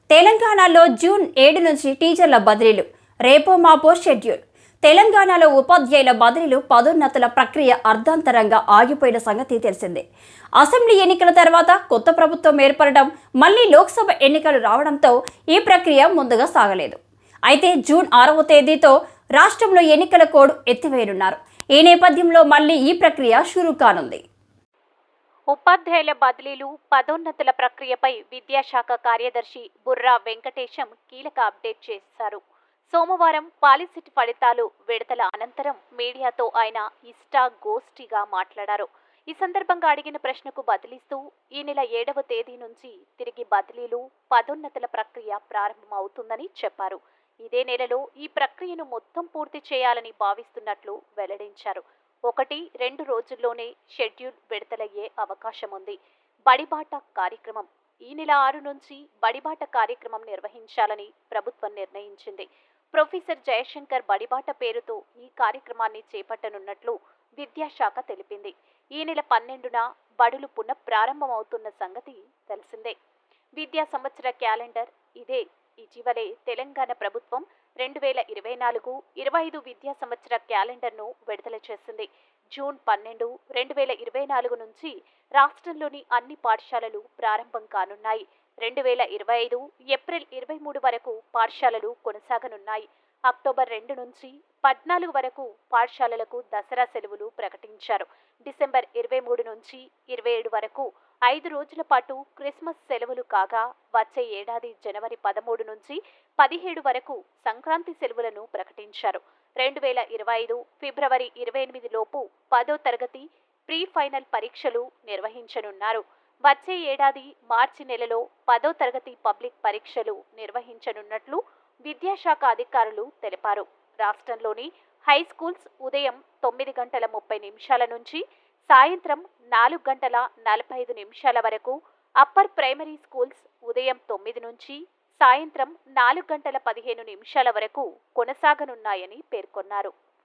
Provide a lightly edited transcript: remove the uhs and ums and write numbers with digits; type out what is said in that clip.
తెలంగాణలో జూన్ 7 నుంచి టీచర్ల బదిలీలు రేపో మాపో షెడ్యూల్. తెలంగాణలో ఉపాధ్యాయుల బదిలీలు పదోన్నతుల ప్రక్రియ అర్ధాంతరంగా ఆగిపోయిన సంగతి తెలిసిందే. అసెంబ్లీ ఎన్నికల తర్వాత కొత్త ప్రభుత్వం ఏర్పడడం, మళ్లీ లోక్సభ ఎన్నికలు రావడంతో ఈ ప్రక్రియ ముందుగా సాగలేదు. అయితే జూన్ 6వ తేదీతో రాష్ట్రంలో ఎన్నికల కోడ్ ఎత్తివేయనున్నారు. ఈ నేపథ్యంలో మళ్లీ ఈ ప్రక్రియ షురూ కానుంది. ఉపాధ్యాయుల బదిలీలు, పదోన్నతుల ప్రక్రియపై విద్యాశాఖ కార్యదర్శి బుర్రా వెంకటేశం కీలక అప్డేట్ చేశారు. సోమవారం పాలిసిట్ ఫలితాలు విడుదల అనంతరం మీడియాతో ఆయన గోష్ఠిగా మాట్లాడారు. ఈ సందర్భంగా అడిగిన ప్రశ్నకు బదిలిస్తూ ఈ నెల 7వ తేదీ నుంచి తిరిగి బదిలీలు, పదోన్నతుల ప్రక్రియ ప్రారంభమవుతుందని చెప్పారు. ఇదే నెలలో ఈ ప్రక్రియను మొత్తం పూర్తి చేయాలని భావిస్తున్నట్లు వెల్లడించారు. 1-2 రోజుల్లోనే షెడ్యూల్ విడుదలయ్యే అవకాశం ఉంది. బడిబాట కార్యక్రమం ఈ నెల 6 నుంచి బడిబాట కార్యక్రమం నిర్వహించాలని ప్రభుత్వం నిర్ణయించింది. ప్రొఫెసర్ జయశంకర్ బడిబాట పేరుతో ఈ కార్యక్రమాన్ని చేపట్టనున్నట్లు విద్యాశాఖ తెలిపింది. ఈ నెల 12న బడులు పునః ప్రారంభమవుతున్న సంగతి తెలిసిందే. విద్యా సంవత్సర క్యాలెండర్ ఇదే. ఇటీవలే తెలంగాణ ప్రభుత్వం 2024-25 విద్యా సంవత్సర క్యాలెండర్ను విడుదల చేసింది. జూన్ 12, 2024 నుంచి రాష్ట్రంలోని అన్ని పాఠశాలలు ప్రారంభం కానున్నాయి. 2025 ఏప్రిల్ 23 వరకు పాఠశాలలు కొనసాగనున్నాయి. అక్టోబర్ 2 నుంచి 14 వరకు పాఠశాలలకు దసరా సెలవులు ప్రకటించారు. డిసెంబర్ 23 నుంచి 27 వరకు 5 రోజుల పాటు క్రిస్మస్ సెలవులు కాగా, వచ్చే ఏడాది జనవరి 13 నుంచి 17 వరకు సంక్రాంతి సెలవులను ప్రకటించారు. 2025 ఫిబ్రవరి 28 లోపు 10వ తరగతి ప్రీ ఫైనల్ పరీక్షలు నిర్వహించనున్నారు. వచ్చే ఏడాది మార్చి నెలలో 10వ తరగతి పబ్లిక్ పరీక్షలు నిర్వహించనున్నట్లు విద్యాశాఖ అధికారులు తెలిపారు. రాష్ట్రంలోని హై స్కూల్స్ ఉదయం 9:30 నుంచి సాయంత్రం 4:45 వరకు, అప్పర్ ప్రైమరీ స్కూల్స్ ఉదయం 9 నుంచి సాయంత్రం 4:15 వరకు కొనసాగనున్నాయని పేర్కొన్నారు.